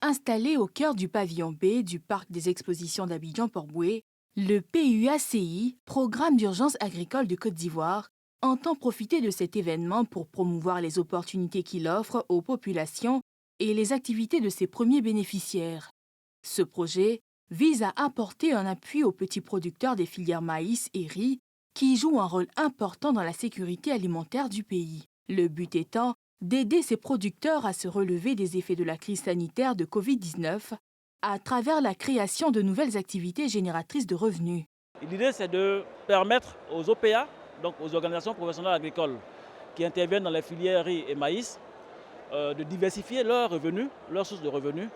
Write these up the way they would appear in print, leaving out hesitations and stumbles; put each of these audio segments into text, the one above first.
Installé au cœur du pavillon B du parc des expositions d'Abidjan-Port-Boué, le PUACI, Programme d'urgence agricole de Côte d'Ivoire, entend profiter de cet événement pour promouvoir les opportunités qu'il offre aux populations et les activités de ses premiers bénéficiaires. Ce projet vise à apporter un appui aux petits producteurs des filières maïs et riz qui jouent un rôle important dans la sécurité alimentaire du pays. Le but étant d'aider ces producteurs à se relever des effets de la crise sanitaire de Covid-19 à travers la création de nouvelles activités génératrices de revenus. L'idée, c'est de permettre aux OPA, donc aux organisations professionnelles agricoles, qui interviennent dans les filières riz et maïs, de diversifier leurs revenus, leurs sources de revenus.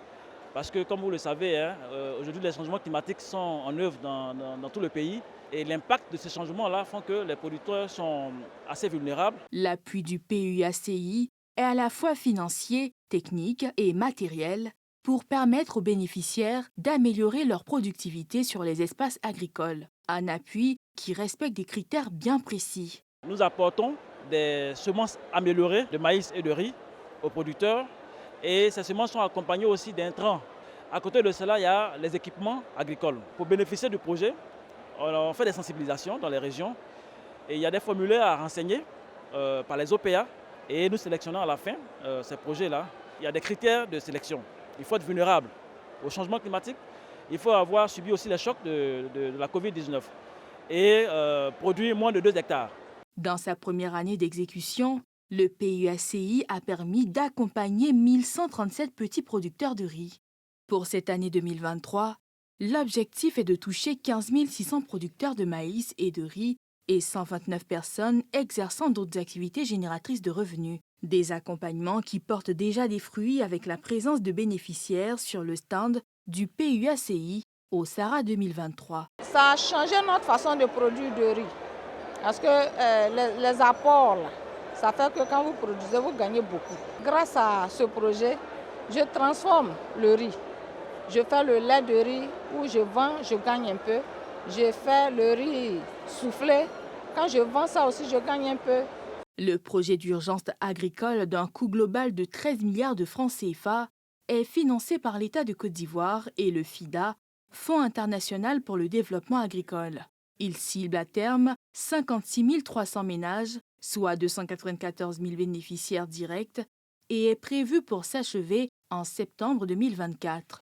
Parce que, comme vous le savez, aujourd'hui, les changements climatiques sont en œuvre dans tout le pays. Et l'impact de ces changements-là font que les producteurs sont assez vulnérables. L'appui du PUACI est à la fois financier, technique et matériel pour permettre aux bénéficiaires d'améliorer leur productivité sur les espaces agricoles. Un appui qui respecte des critères bien précis. Nous apportons des semences améliorées de maïs et de riz aux producteurs. Et ces semences sont accompagnées aussi d'intrants. À côté de cela, il y a les équipements agricoles. Pour bénéficier du projet, on fait des sensibilisations dans les régions. Et il y a des formulaires à renseigner par les OPA. Et nous sélectionnons à la fin ces projets-là. Il y a des critères de sélection. Il faut être vulnérable au changement climatique. Il faut avoir subi aussi les chocs de la Covid-19 et produire moins de 2 hectares. Dans sa première année d'exécution, le PUACI a permis d'accompagner 1137 petits producteurs de riz. Pour cette année 2023, l'objectif est de toucher 15 600 producteurs de maïs et de riz et 129 personnes exerçant d'autres activités génératrices de revenus. Des accompagnements qui portent déjà des fruits avec la présence de bénéficiaires sur le stand du PUACI au Sahara 2023. Ça a changé notre façon de produire de riz. Parce que les apports, là, ça fait que quand vous produisez, vous gagnez beaucoup. Grâce à ce projet, je transforme le riz. Je fais le lait de riz où je vends, je gagne un peu. Je fais le riz soufflé. Quand je vends ça aussi, je gagne un peu. Le projet d'urgence agricole d'un coût global de 13 milliards de francs CFA est financé par l'État de Côte d'Ivoire et le FIDA, Fonds international pour le développement agricole. Il cible à terme 56 300 ménages, soit 294 000 bénéficiaires directs, et est prévu pour s'achever en septembre 2024.